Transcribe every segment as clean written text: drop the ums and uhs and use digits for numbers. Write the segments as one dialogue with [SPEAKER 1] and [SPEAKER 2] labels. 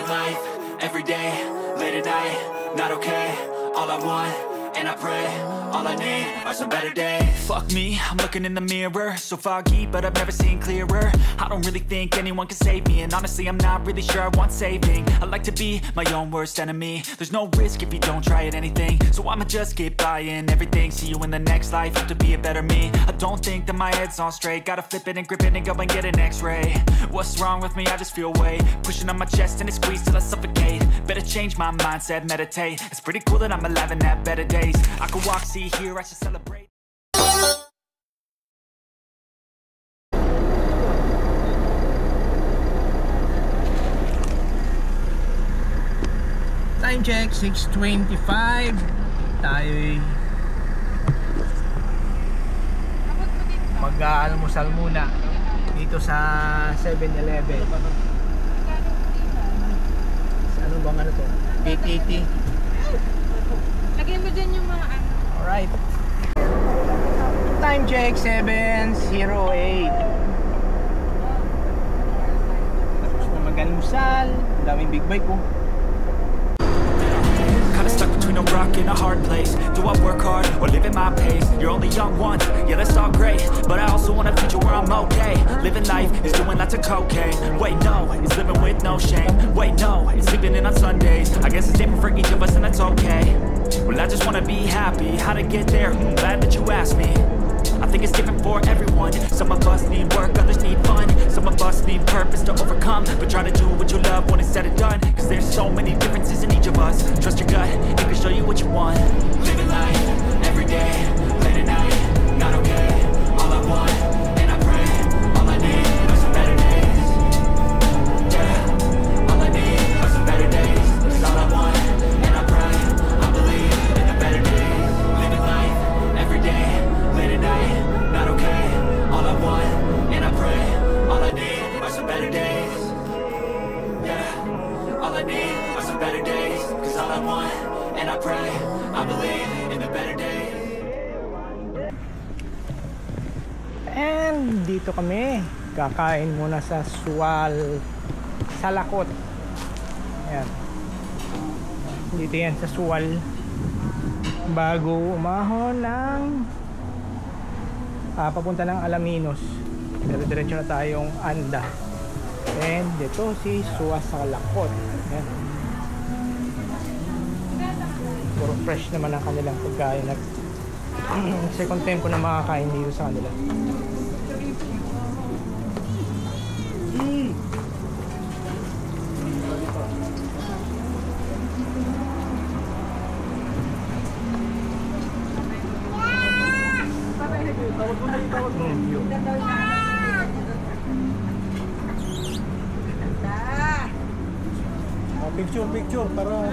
[SPEAKER 1] living life, everyday, late at night, not okay. All I want, and I pray, all I need are some better days. Fuck me, I'm looking in the mirror, so foggy, but I've never seen clearer. I don't really think anyone can save me, and honestly I'm not really sure I want saving. I like to be my own worst enemy. There's no risk if you don't try at anything, so I'ma just keep buying everything. See you in the next life, hope to be a better me. I don't think that my head's on straight, gotta flip it and grip it and go and get an x-ray. What's wrong with me? I just feel weight pushing on my chest and it squeezes till I suffocate. Better change my mindset, meditate. It's pretty cool that I'm alive and have better days. I could walk, see, hear, I should celebrate.
[SPEAKER 2] Time check, 6:25. Tayo'y mag-aalmusal muna dito sa 7-Eleven. Sa ano bang ano to? PTT.
[SPEAKER 3] Lagyan mo dyan yung mga ano.
[SPEAKER 2] Alright. Time check, 7:08. Tapos na mag-almusal. Ang daming big bike po.
[SPEAKER 1] Stuck between a rock and a hard place. Do I work hard or live at my pace? You're only young once, yeah that's all great, but I also want a future where I'm okay. Living life is doing lots of cocaine. Wait no, it's living with no shame. Wait no, it's sleeping in on Sundays. I guess it's different for each of us and that's okay. Well I just wanna be happy. How to get there? Glad that you asked me. I think it's different for everyone. Some of us need work, others need fun. Some of us need purpose to overcome, but try to do what you love when it's said and done. Cause there's so many differences in each of us. Trust your gut, it can show you what you want. Living life, every day, late at night, not okay. All I want, and I pray, all I need are some better days. Yeah, all I need are some better days. Cause all I want, and I pray, I believe in the better days. Living life, every day, late at night, not okay. All I want, and I pray, all I need are some better days. Yeah, all I need are some better days. Cause all I want, and I pray, I believe in the better days.
[SPEAKER 2] And dito kami kakain muna sa Sual Salakot. Ayan. Dito yan sa Sual bago umahon ng papunta ng Alaminos. Diretso na tayong Anda. And dito si Sual Salakot. Ayan. Puro fresh naman ang kanilang pagkain at second tempo na makakain dito sa kanila. Picture para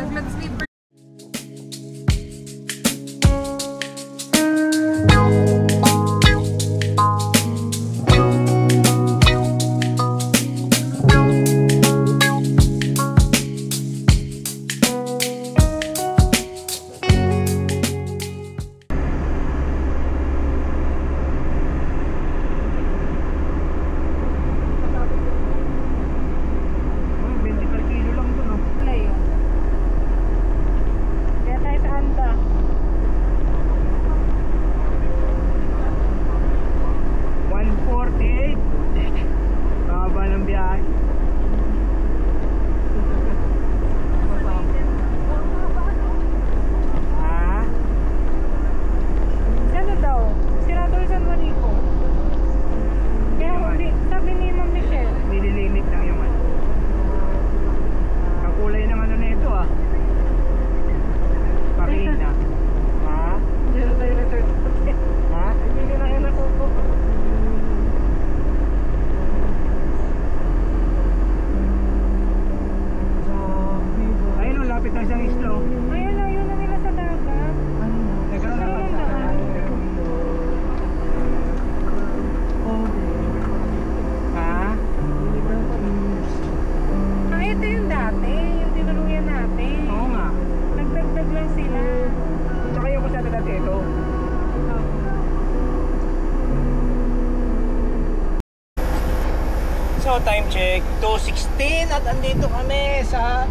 [SPEAKER 2] So time check 2:16 at andito kami sa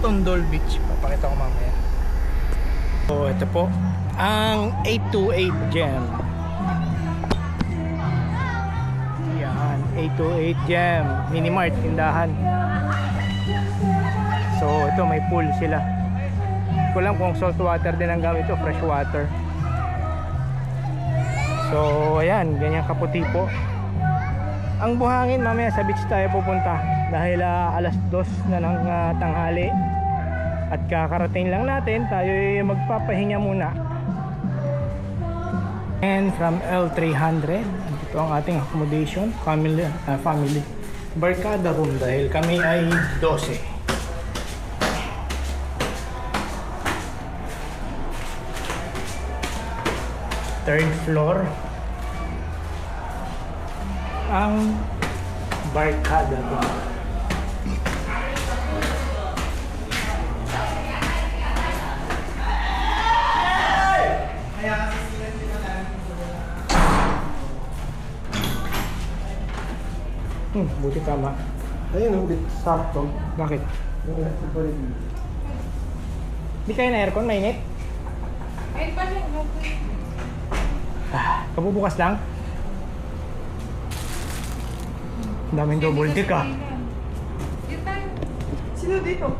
[SPEAKER 2] Tondol Beach. Papakita ko mamaya. So ito po ang 828 Gem. Yan, 828 Gem Mini Mart, tindahan. So ito may pool sila. Hindi ko lang kung salt water din ang gamit o fresh water. So ayan, ganyan kaputi po ang buhangin. Mamaya sa beach tayo pupunta dahil alas 2 na ng tanghali at kakarating lang natin. Tayo ay magpapahinga muna. And from L300 ito ang ating accommodation, family barkada room dahil kami ay 12. Third floor ang barkada to. Buti tama.
[SPEAKER 3] Ayun, ang bit sakto.
[SPEAKER 2] Bakit? Di kayo na aircon, mainit?
[SPEAKER 4] Ay, paano?
[SPEAKER 2] Kabubukas lang? Daming double deck ah.
[SPEAKER 4] Yun tayo. Sino dito?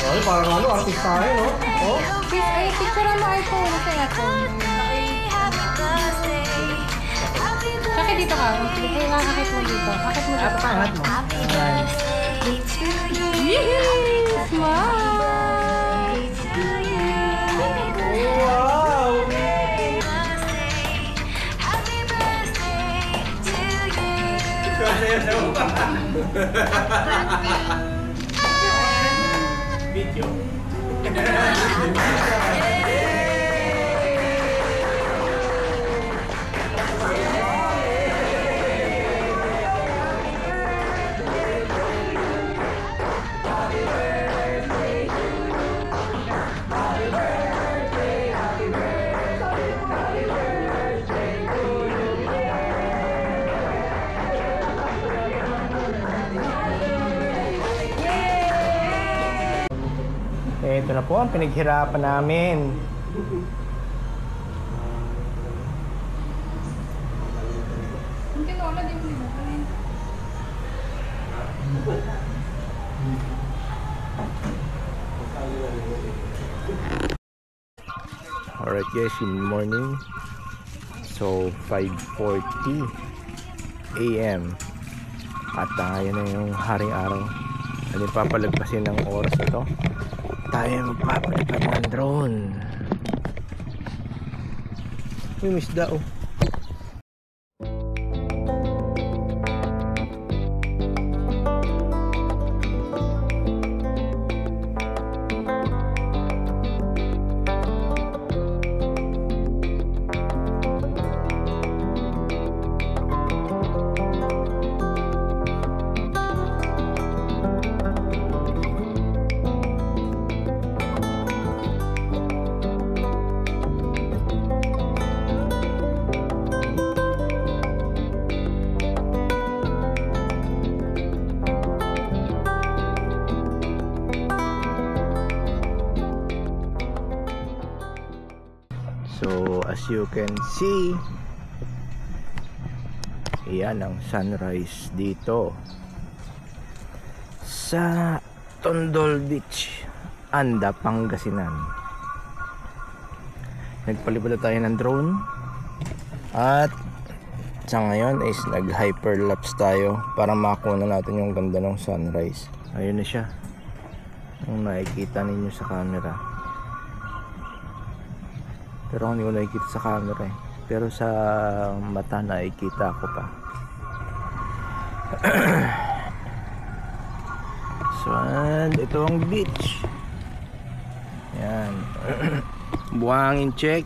[SPEAKER 2] Ay, parang ano, artistahe, no? Oh?
[SPEAKER 4] Ay, picture mo iPhone sa iPhone. Bakit dito ka? Ay, kakakit mo dito. Kakit mo dito.
[SPEAKER 2] Angat mo. Ayan.
[SPEAKER 4] Yee! Smile!
[SPEAKER 2] Wow! Video. Ito na po ang pinaghirapan namin. Alright guys, good morning. So 5:40 AM at ngayon na yung haring araw. Ano papalagpasin ng oras na to? Tayo magpapalipad ng drone. Yung isda oh. So as you can see, yan ang sunrise dito sa Tondol Beach, Anda, Pangasinan. Nagpalipad tayo ng drone at sa ngayon is nag hyperlapse tayo para makuha natin yung ganda ng sunrise. Ayun na siya, yung nakikita ninyo sa camera. Pero hindi ko nakikita sa camera eh. Pero sa mata nakikita ko pa. So and ito ang beach. Yan. Buhangin check.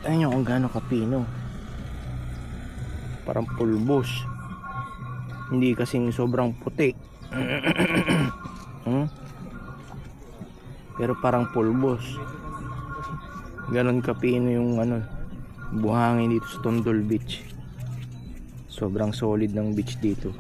[SPEAKER 2] Ayun nyo kung gaano kapino. Parang pulbos. Hindi kasing sobrang puti. Pero parang pulbos. Ganon kapino yung buhangin dito sa Tondol Beach. Sobrang solid ng beach dito.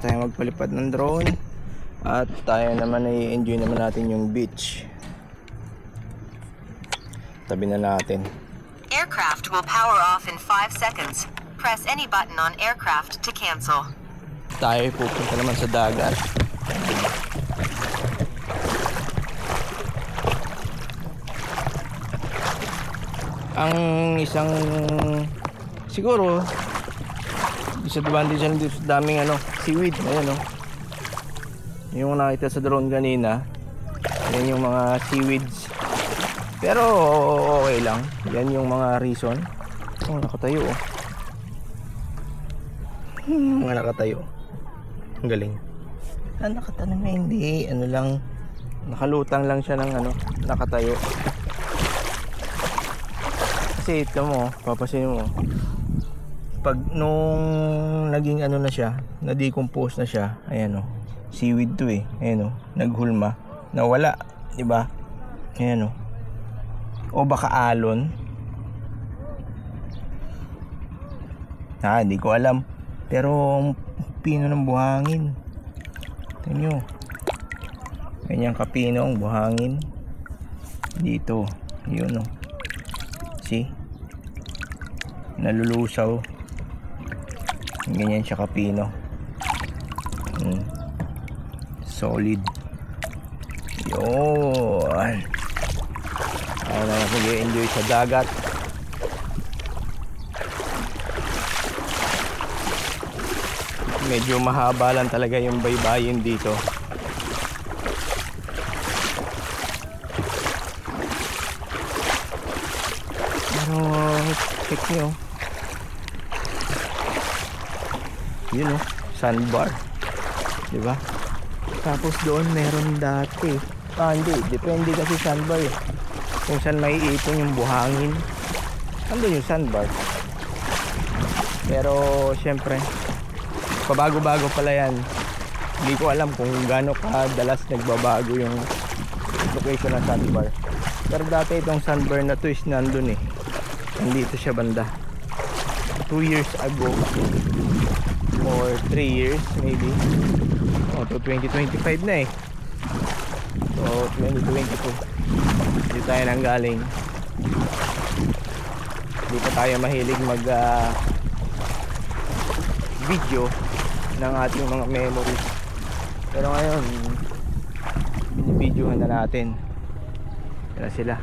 [SPEAKER 2] Tayo magpalipad ng drone at tayo naman ay enjoy naman natin yung beach. Tabi na natin.
[SPEAKER 5] Aircraft will power off in 5 seconds. Press any button on aircraft to cancel.
[SPEAKER 2] Tayo pupunta naman sa dagat. Ang isang siguro disadvantage lang dito sa daming seaweed. Ayan yung nakita sa drone kanina, yan yung mga seaweeds, pero okay lang. Yan yung mga reason. Nakatayo mga nakatayo, ang galing. Nakatanong na hindi lang, nakalutang lang siya ng nakatayo. Kasi ito mo, papasin mo, pag nung naging na siya, na-decompose na siya, ayan seaweed to eh, ayan naghulma, nawala, di ba? Ayan o baka alon, hindi ko alam, pero pino ng buhangin. Tingnan nyo, ganyan kapino ang buhangin dito, yun see, nalulusaw. Ganyan siya kapino. Solid. Yun. Ako na mag-enjoy sa dagat. Medyo mahaba lang talaga yung baybayin dito. Pero check nyo, yun sandbar, diba? Tapos doon meron dati, hindi, depende kasi sandbar kung saan may ipon yung buhangin, andun yung sandbar. Pero syempre Pabago-bago pala yan. Hindi ko alam kung gaano kadalas nagbabago yung location ng sandbar. Pero dati itong sandbar na to is nandun eh. Nandito siya banda. 2 years ago or 3 years maybe. Oh, to 2025 na eh. So 2022 dito tayo nang galing. Hindi pa tayo mahilig mag video ng ating mga memories. Pero ngayon binibidyohan na natin. Yan na sila.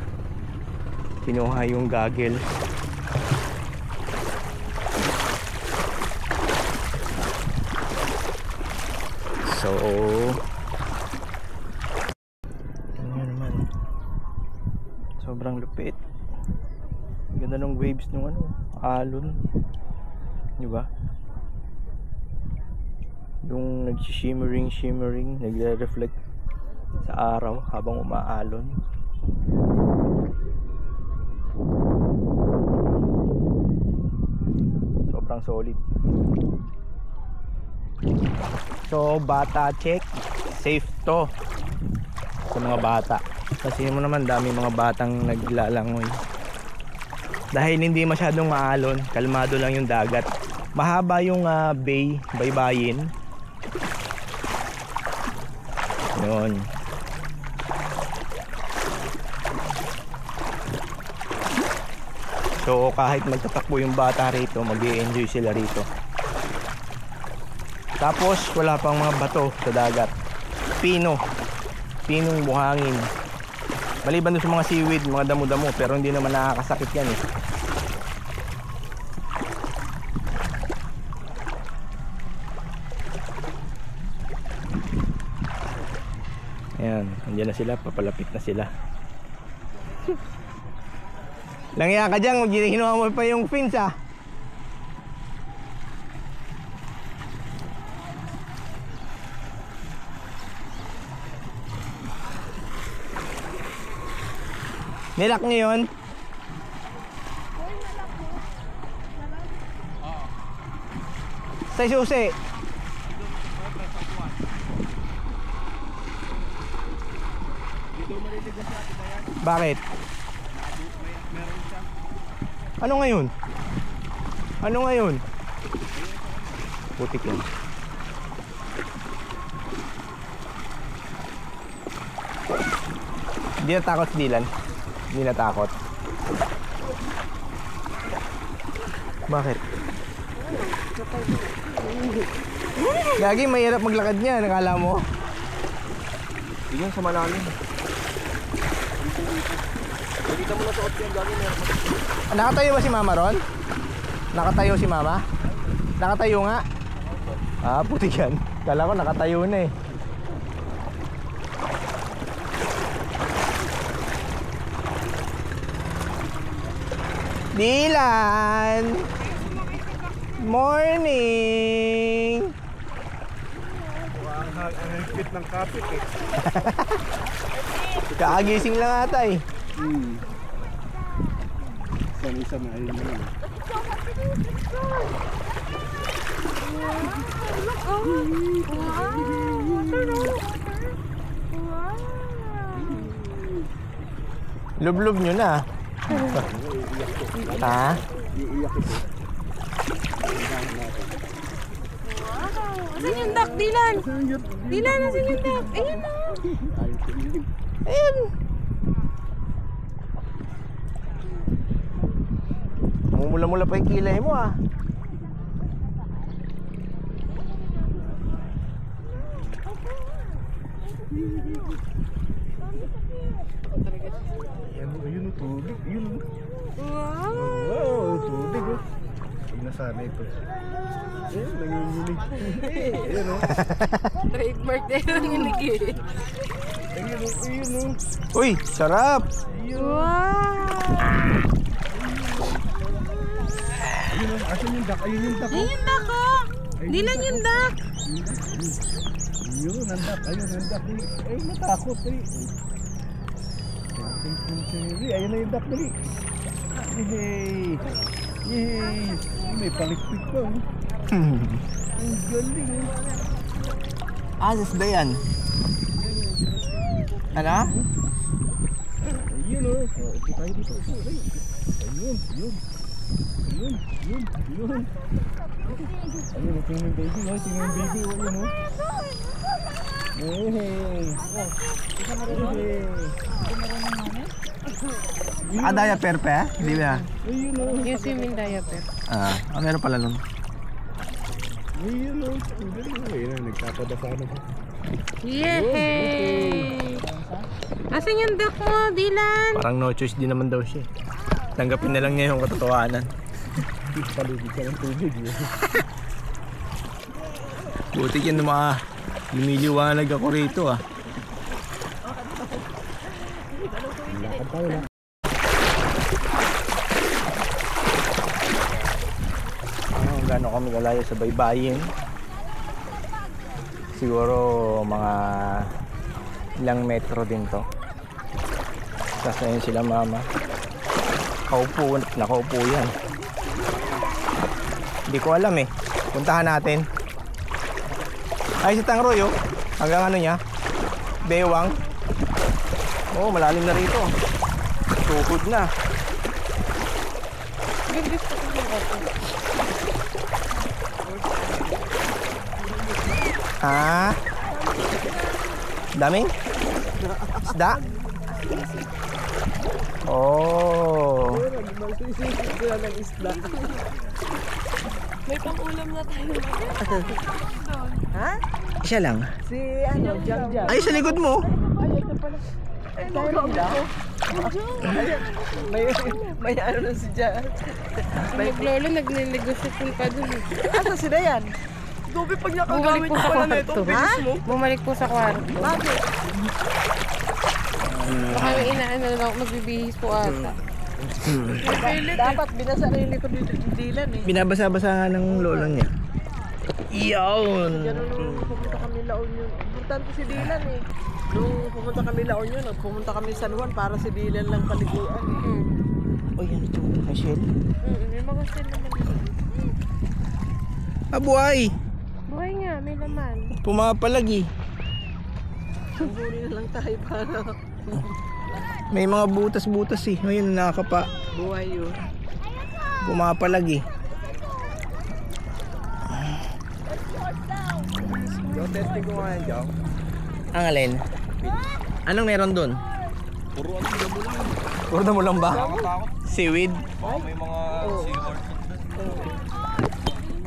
[SPEAKER 2] Kinuha yung gaggle. So tingnan naman. Sobrang lupit. Ganda ng waves ng alon. Di ba? Yung nag-shimmering, nagre-reflect sa araw habang umaalon. Sobrang solid. So bata check, safe to sa mga bata. Kasi mo naman dami mga batang naglalangoy. Dahil hindi masyadong maalon, kalmado lang yung dagat. Mahaba yung baybayin. Yun. So kahit magtatakbo yung bata rito, mag-i-enjoy sila rito. Tapos wala pang mga bato sa dagat. Pinong buhangin. Maliban doon sa mga seaweed, mga damo-damo, pero hindi naman nakakasakit yan eh. Ayan, andyan na sila, papalapit na sila. Langya ka dyan, hinuha mo pa yung fins ah. Nilak niyo yun? Sa susi. Bakit? Ano ngayon? Ano ngayon? Putik yan. Hindi natakot si Dylan? Hindi natakot? Bakit? Gagi, mahirap maglakad niya. Nakala mo?
[SPEAKER 3] Hindi yan sa malalim. Dito mo na suot yan, Gagi.
[SPEAKER 2] Nakatayo ba si Mama ron? Nakatayo si Mama? Nakatayo nga? Ah, puti yan. Kala ko nakatayo na eh. Dylan! Morning!
[SPEAKER 3] Ang higpit ng kapit eh.
[SPEAKER 2] Kaagising lang ata eh.
[SPEAKER 3] Isa na ayun na yun. Lublob nyo na. Ha? Iiyak ito.
[SPEAKER 4] Asan yung duck, Dylan? Dylan, asan yung duck? Ayun na.
[SPEAKER 2] Ayun. Mumula-mula pa yung kilay mo ah.
[SPEAKER 3] Ayun o, tubig. Ayun o.
[SPEAKER 4] Wow.
[SPEAKER 3] Wow, tubig o. Huwag na sana ito. Ayun, nanginginig. Ayun o.
[SPEAKER 4] Trademark na yung nanginig.
[SPEAKER 3] Ayun o, ayun o.
[SPEAKER 2] Uy, sarap.
[SPEAKER 4] Wow.
[SPEAKER 3] Ayun o, asan yung duck? Ayun yung duck o.
[SPEAKER 4] Ayun yung duck, oh. Dylan yung duck.
[SPEAKER 3] Ayun, ang duck. Ayun, ang duck. Ay, natakot eh. Ayun na yung duck dali. Yay! Yay! May palikpik pa oh.
[SPEAKER 2] Asas ba yan? Ano?
[SPEAKER 3] Ayun oh. Upo tayo dito. Ayun. Ayun, tingnan yung baby. Tingnan yung baby. Ayun oh.
[SPEAKER 2] Diaper pa? Hindi ba?
[SPEAKER 3] Ayun oh.
[SPEAKER 4] Yung swimming diaper.
[SPEAKER 2] Meron pala nun.
[SPEAKER 3] Ayun oh. Ang galing oh. Ayun, nagtapadasa na.
[SPEAKER 4] Yay! Asan yung duck mo, Dylan?
[SPEAKER 2] Parang no choice din naman daw siya. Tanggapin na lang niya yung katotohanan.
[SPEAKER 3] Paligid ka ng tubig eh.
[SPEAKER 2] Buti yan mga lumiliwanag ako rito ah.
[SPEAKER 3] Lakad tayo na.
[SPEAKER 2] Gano'n kami kalayo sa baybayin. Siguro mga ilang metro din to. Tapos ayun sila mama. Nakaupo yan. Hindi ko alam eh. Puntahan natin. Ay si Tangroy oh. Hanggang ano niya? Bewang. Oh, malalim na rito. Tuhod na. Ah. Daming? Isda? Oh.
[SPEAKER 6] May pang-ulam na tayo. Ha?
[SPEAKER 2] Isa lang.
[SPEAKER 6] Si ano, Jam.
[SPEAKER 2] Ay, sa likod mo.
[SPEAKER 6] Ay, ito pala. Ay, may ano na si Jam.
[SPEAKER 4] Maglolo, nagnenegosasyon pa dun.
[SPEAKER 6] Asa sila yan? Dobi pag nakagamit ko pala na ito. Ha?
[SPEAKER 4] Bumalik po sa kwarto.
[SPEAKER 6] Bakit?
[SPEAKER 4] Baka yung inaano lang, magbibihis po ata.
[SPEAKER 6] Dapat binasarili ko dito yung Dylan eh.
[SPEAKER 2] Binabasa-basahan ng lola niya. Iyon.
[SPEAKER 6] Ganun nung pumunta kami La Union. Importante si Dylan eh. Nung pumunta kami La Union, pumunta kami San Juan para si Dylan lang paliguan eh.
[SPEAKER 2] Oh, yan ito. Michelle.
[SPEAKER 4] May mga sel naman dito.
[SPEAKER 2] Abuhay.
[SPEAKER 4] Buhay nga, may laman.
[SPEAKER 2] Pumapalag eh.
[SPEAKER 6] Huli na lang tayo para
[SPEAKER 2] May mga butas-butas eh. Ngayon nakakapa.
[SPEAKER 6] buhay yun.
[SPEAKER 2] Pumapalag eh.
[SPEAKER 3] Yung testing ko nga yan, Jam.
[SPEAKER 2] Ang alin? Anong meron dun?
[SPEAKER 3] Puro ano, damo lang.
[SPEAKER 2] Puro damo lang ba?
[SPEAKER 3] Takot.
[SPEAKER 2] Seaweed?
[SPEAKER 3] May mga seahorse.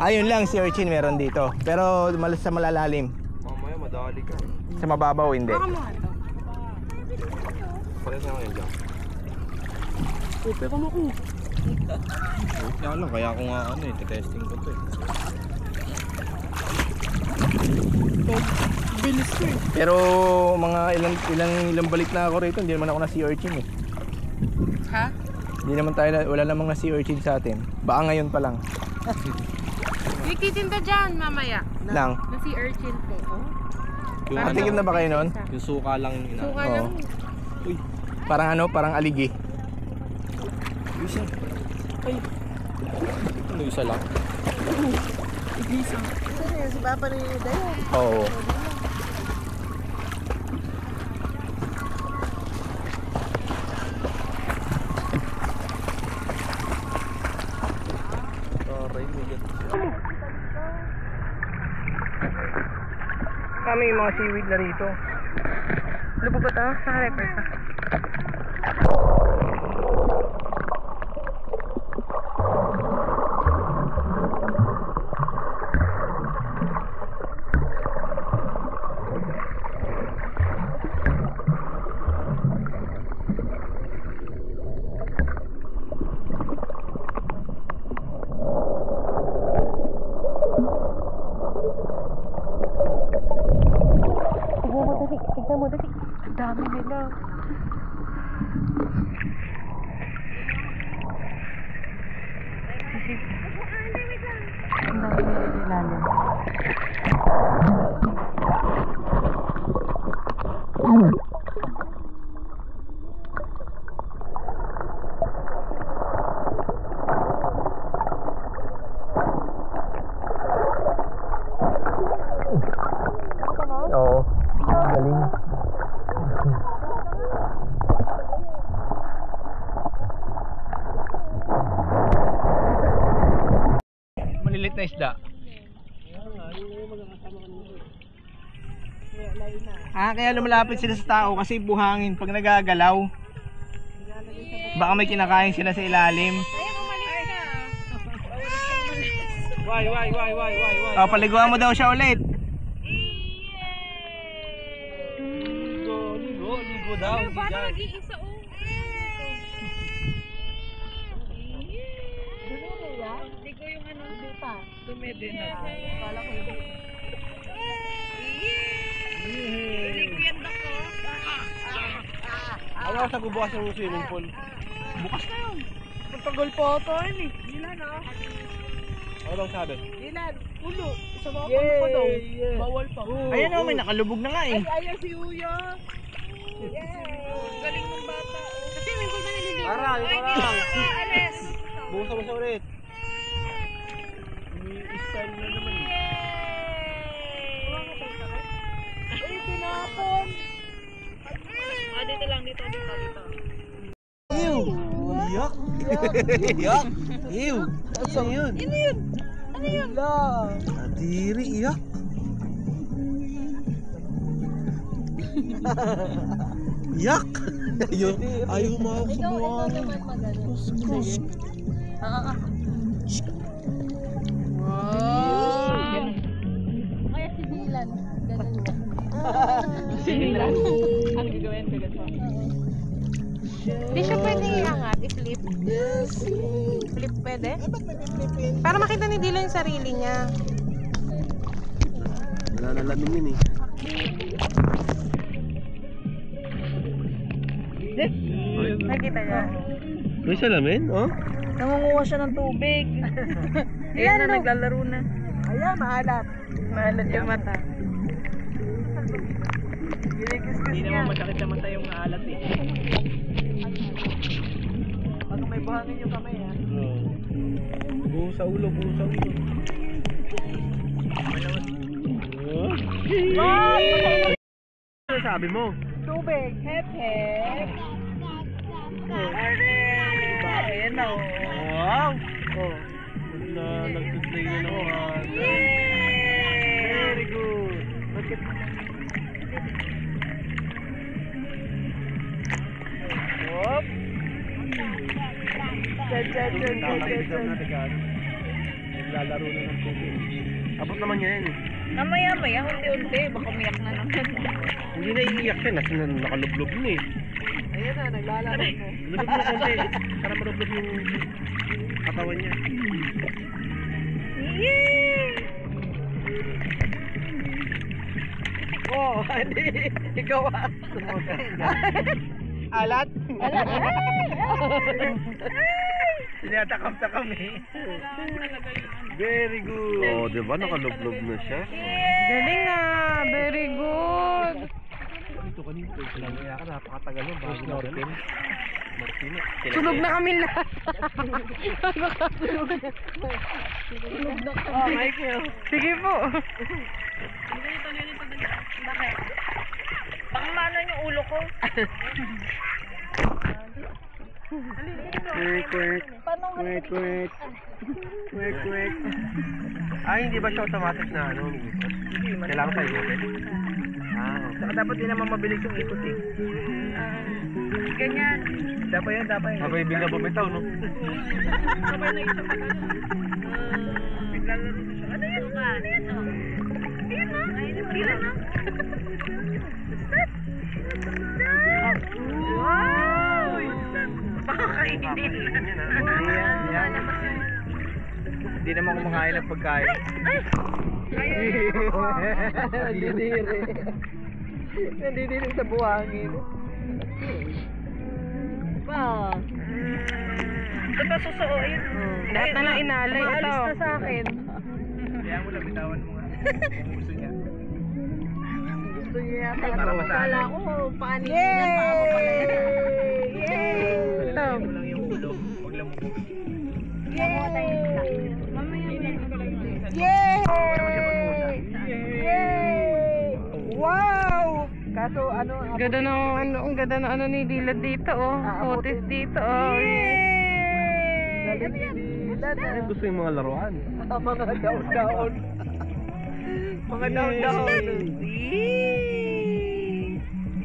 [SPEAKER 2] Ayun lang, sea urchin meron dito. Pero sa malalalim.
[SPEAKER 3] Mamaya madali ka.
[SPEAKER 2] Sa mababaw hindi.
[SPEAKER 3] Pares na ngayon, Jam.
[SPEAKER 6] Pero mo ko.
[SPEAKER 3] Kaya lang, kaya ako nga ano eh, testing ko to eh.
[SPEAKER 6] Bilis ko eh.
[SPEAKER 2] Pero mga ilang balik na ako rito, hindi naman ako na sea urchin eh.
[SPEAKER 4] Ha?
[SPEAKER 2] Hindi naman tayo, wala namang na sea urchin sa atin. Baka ngayon pa lang.
[SPEAKER 4] Nagtitinda dyan mamaya.
[SPEAKER 2] Lang.
[SPEAKER 4] Na si urchin po.
[SPEAKER 2] Natikim na ba kayo noon?
[SPEAKER 3] Yung suka lang yung ina.
[SPEAKER 4] Suka
[SPEAKER 2] Oo.
[SPEAKER 4] lang.
[SPEAKER 3] Uy,
[SPEAKER 2] Parang ano, parang aligi.
[SPEAKER 3] isa. Ay. Ano isa lang?
[SPEAKER 6] Saan yan? Si Papa ni Dayan.
[SPEAKER 2] Oo.
[SPEAKER 3] Taray mo yan.
[SPEAKER 2] Kami yung mga seaweed na rito.
[SPEAKER 4] Lupo ba ito? Sa record ka. Tignan mo, dali. Ang dami nila.
[SPEAKER 2] na isda. Kaya lumalapit sila sa tao kasi buhangin pag nagagalaw. Baka may kinakain sila sa ilalim. Why? Paliguan mo daw siya ulit. Ligo daw.
[SPEAKER 4] Parang nag-iisa oh. Ligo yung ano. Dita. Dumede na. Kala ko yung ligo yan dako.
[SPEAKER 3] Ayaw sa bubukas yung swimming pool.
[SPEAKER 2] Bukas na yun.
[SPEAKER 6] Pagtagol po ito eh. Dilan ah.
[SPEAKER 3] Ano daw sabi?
[SPEAKER 6] Dilan. Ulo. Sa mga palo pa daw. Bawal pa.
[SPEAKER 2] Ayan o, may nakalubog na nga eh.
[SPEAKER 6] Ayan si Uya.
[SPEAKER 4] Galing ng bata. Kasi may ba naliligo?
[SPEAKER 3] Parang.
[SPEAKER 4] Ares.
[SPEAKER 3] Bukas mo siya ulit. I-style na naman eh.
[SPEAKER 6] Ay, tinapon.
[SPEAKER 4] Dito lang, dito.
[SPEAKER 3] Ew! Yak! Yak! Ew! Ano yun?
[SPEAKER 6] Ano yun?
[SPEAKER 3] Adiri, yak! Yak! Ayaw umawak sa buhangin.
[SPEAKER 4] Kaya si Dylan. Ganun ka.
[SPEAKER 6] Ano gagawin ka ganito?
[SPEAKER 4] Hindi siya pwede iangat, i-flip. Flip pwede? Para makita ni Dylan yung sarili niya.
[SPEAKER 3] Nananalamin yun eh.
[SPEAKER 4] Nakita niya.
[SPEAKER 3] May salamin? Oh?
[SPEAKER 4] Nangunguha siya ng tubig. Ayan na, naglalaro na.
[SPEAKER 6] Ayan, maalat.
[SPEAKER 4] Maalat yung mata.
[SPEAKER 2] Hindi naman masakit sa mata yung alat eh.
[SPEAKER 6] Pag may buhangin yung kamay ha.
[SPEAKER 3] Buo sa ulo. Ano sabi mo?
[SPEAKER 6] Tubig. Hep.
[SPEAKER 4] Ayan na,
[SPEAKER 3] Wow! Oh, nag-play na naman. Very good.
[SPEAKER 6] Hop.
[SPEAKER 3] Naglalaro na ng tubig. Abot naman niya yan eh.
[SPEAKER 4] Mamaya, unti-unti. Baka umiyak na naman.
[SPEAKER 3] Hindi na iiyak siya, nakalublob na eh.
[SPEAKER 6] Ayan na, naglalaro na.
[SPEAKER 3] Lublob na konti, para malublob yung katawan niya.
[SPEAKER 6] Oh, hindi. Ikaw ah.
[SPEAKER 2] Alat? Tinatakam-takam eh.
[SPEAKER 3] Very good. Oh, di ba nakalublob na siya?
[SPEAKER 4] Galing na. Very good.
[SPEAKER 3] Kanito. Kaya ka napakatagal mo bago snorkel.
[SPEAKER 4] Sunog na kami lahat.
[SPEAKER 6] Oh, Michael.
[SPEAKER 4] Sige po. Bakit? Baka maano yung ulo ko.
[SPEAKER 3] Quick. Ay, hindi ba siya automatic na ano? Kailangan pa ikutin?
[SPEAKER 2] Saka dapat din naman mabilis yung ikot eh.
[SPEAKER 4] Ganyan.
[SPEAKER 2] Dapat yan.
[SPEAKER 3] Sabay bigla bumitaw, no?
[SPEAKER 4] Sabay na isa pa ganun. Bigla na rin siya. Ano yun? Ano yun? Ayun na. Ayun na. Wow! Baka kainin.
[SPEAKER 2] Hindi naman kumakain ng pagkain.
[SPEAKER 6] Nandidiri sa buhangin. Pa.
[SPEAKER 4] Ito pa susuoin. Lahat na lang inalay. Maalis na sa akin.
[SPEAKER 2] Kaya mo lang, bitawan mo nga. Kung gusto niya.
[SPEAKER 6] Gusto niya yata.
[SPEAKER 2] Para masala.
[SPEAKER 6] Kala ko, paano yan? Paano pala yan? Yay!
[SPEAKER 2] Ito mo lang yung ulo. Huwag lang mo bubig.
[SPEAKER 6] Yay! Wow! Kaso ano?
[SPEAKER 4] Ganda ng ano ni Dylan dito oh. Otis dito oh.
[SPEAKER 6] Galing ni Dilan.
[SPEAKER 3] Ayun, gusto yung mga laruan.
[SPEAKER 6] Mga daon-daon. Mga daon-daon.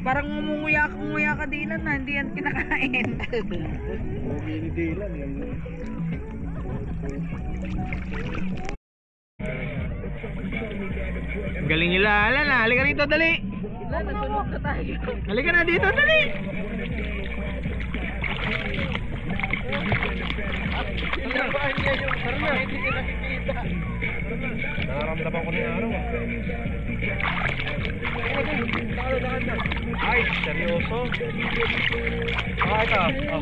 [SPEAKER 7] Parang ngumunguya ka Dilan na hindi yan kinakain.
[SPEAKER 3] Okay ni Dylan eh.
[SPEAKER 2] Galing nila. Alan, halika rito, dali.
[SPEAKER 6] Dilan, nasunog na tayo.
[SPEAKER 2] Halika na dito, dali.
[SPEAKER 3] Pinabahan niya yung karna, hindi ka nakikita. Nararamdaman ko na yung araw. Ay, seryoso? Ah, ito.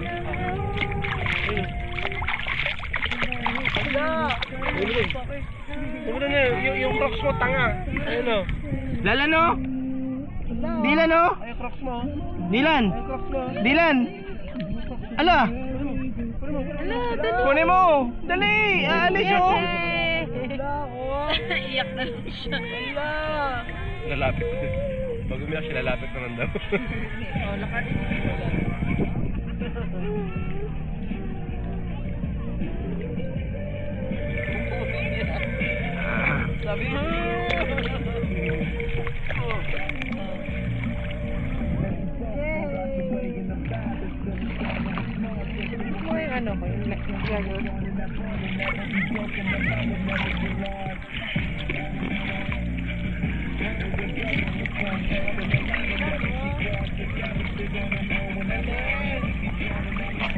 [SPEAKER 3] Pumunta na yung crocs mo, tanga. Ayun o.
[SPEAKER 2] Lalan, no? Dilan, no?
[SPEAKER 3] Ay, crocs mo.
[SPEAKER 2] Dilan.
[SPEAKER 3] Crocs mo.
[SPEAKER 2] Dilan. Ala. Kunin mo. Dali. Aalis, oh.
[SPEAKER 7] Iyak na lang siya.
[SPEAKER 3] Lalapit. Pag umiyak siya, lalapit naman daw.
[SPEAKER 7] Oh, lakas.
[SPEAKER 3] Sabi mo.
[SPEAKER 7] Mo yung ano ko, yung gano'n.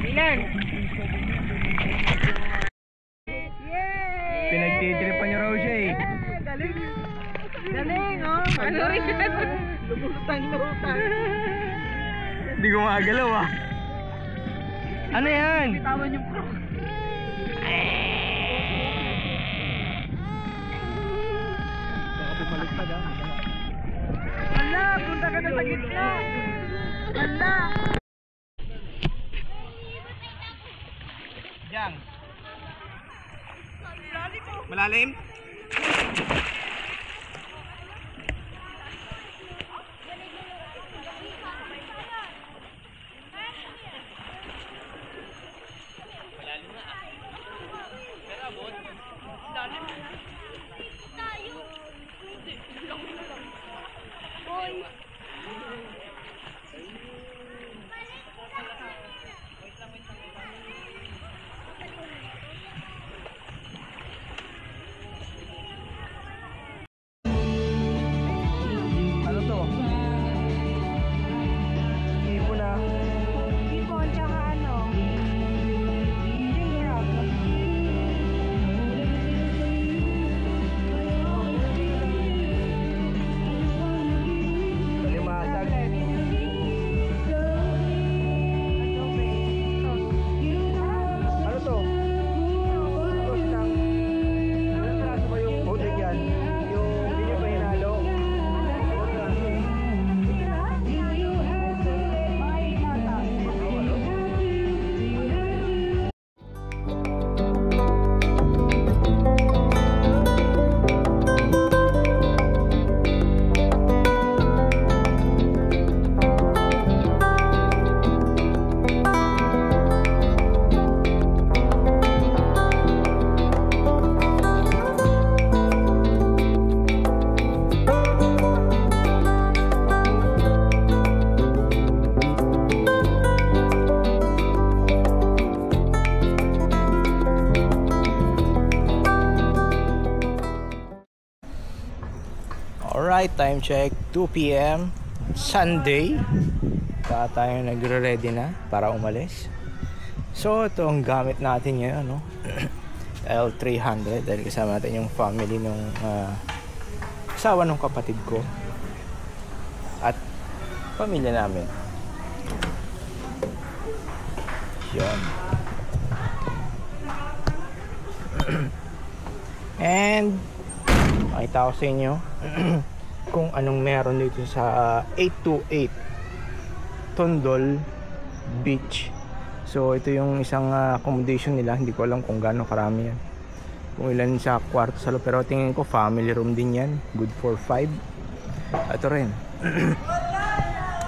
[SPEAKER 7] Dilan!
[SPEAKER 2] Pinagtitripan niyo raw siya eh.
[SPEAKER 6] Galing. Galing, oh.
[SPEAKER 7] Ano rin yan?
[SPEAKER 6] Lumutang-lutang.
[SPEAKER 2] Hindi ko magalaw ah. Ano yan?
[SPEAKER 7] Bitawan yung crook.
[SPEAKER 6] Hala, punta ka na sa gitna. Hala.
[SPEAKER 2] Diyan. Malalim? Ano to? Ibon na.
[SPEAKER 4] Ibon, tsaka ano? Giraffe.
[SPEAKER 2] Kalimasag. Ano to? Tos lang. Ano traso ba yung butik yan? Yung hindi nyo pa hinalo? Alright, time check 2 PM Sunday. Kaya tayo nagre-ready na para umalis. So ito ang gamit natin ngayon, no? L300 dahil kasama natin yung family nung asawa ng kapatid ko at pamilya namin. Yan. And makita ko sa inyo kung anong meron dito sa 828 Tondol Beach. So ito yung isang accommodation nila. Hindi ko alam kung gaano karami yan, kung ilan sa kwarto sa loob, pero tingin ko family room din yan. Good for 5. Ito rin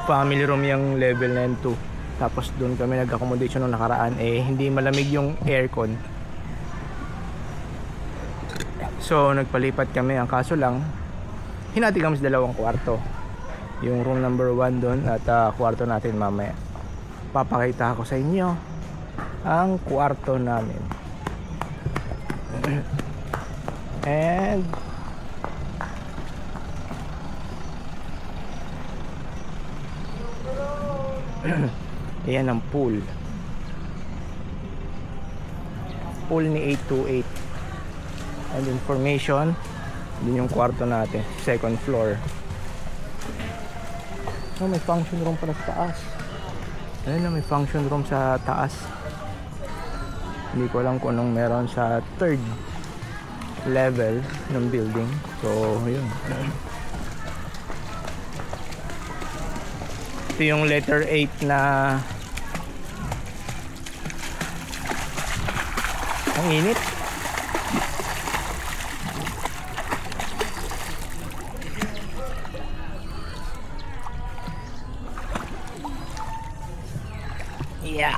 [SPEAKER 2] family room yung level na yun 2. Tapos doon kami nag-accommodation nung nakaraan. Eh hindi malamig yung aircon, So nagpalipat kami, ang kaso lang hinati kami sa dalawang kwarto, yung room number 1 doon at kwarto natin mamaya. Papakita ko sa inyo ang kwarto namin. And ayan ang pool ni 828. And information, din yung kwarto natin, second floor. Oh, may function room pala sa taas. Ayun na, may function room sa taas. Hindi ko alam kung anong meron sa third level ng building. So yun, ito yung letter 8 na ang init. Yeah.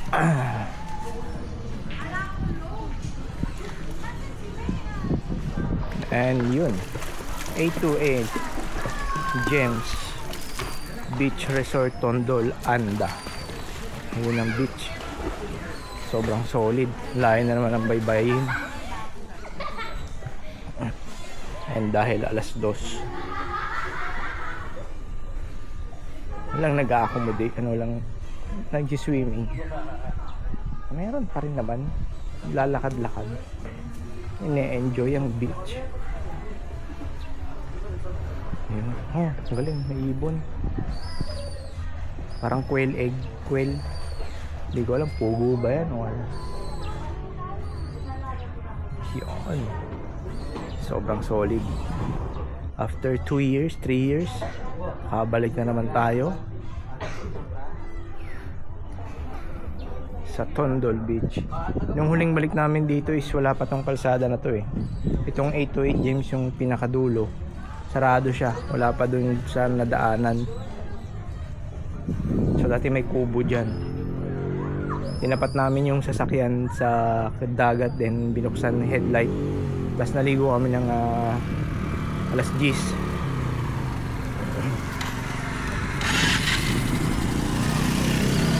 [SPEAKER 2] And yun, 828 James Beach Resort Tondol, Anda. Yun ang beach. Sobrang solid. Layo na naman ang baybayin. And dahil alas 2 walang nag-accommodate, lang nag-swimming. Meron pa rin naman lalakad-lakad, ine-enjoy ang beach. Ayun. Oh, galing, may ibon. Parang quail egg, quail. Hindi ko alam, pugo ba yan or yun. Sobrang solid. After 2 years, 3 years, kabalik na naman tayo sa Tondol Beach. Yung huling balik namin dito is wala pa tong kalsada na to eh. Itong 828 James yung pinakadulo, sarado siya, wala pa dun sa nadaanan. So dati may kubo dyan. Tinapat namin yung sasakyan sa dagat, then binuksan ng headlight, tapos naligo kami ng alas 10.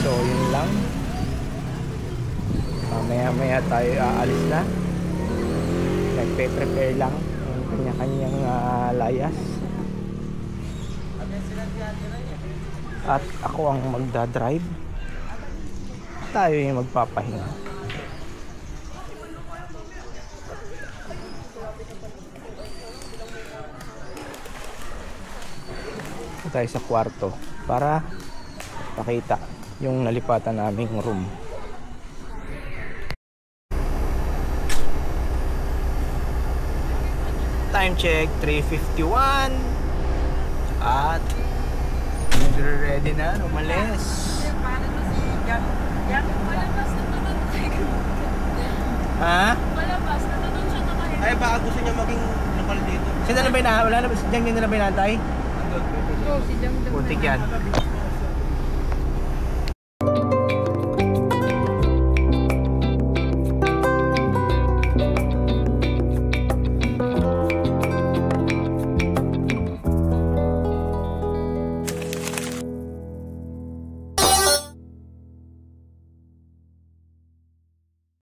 [SPEAKER 2] So yun lang, maya tayo aalis na. Nagpe-prepare lang yung kanya-kanyang layas. At ako ang magdadrive, tayo yung magpapahinga. Tayo sa kwarto para pakita yung nalipatan naming room. Time check 3:51 at ready na umalis. Ha? Ay, baka gusto niya maging lokal dito. Sino na ba wala na ba? Si Jang na ba yung natay?
[SPEAKER 4] Oo, si Jang.
[SPEAKER 2] Putik yan.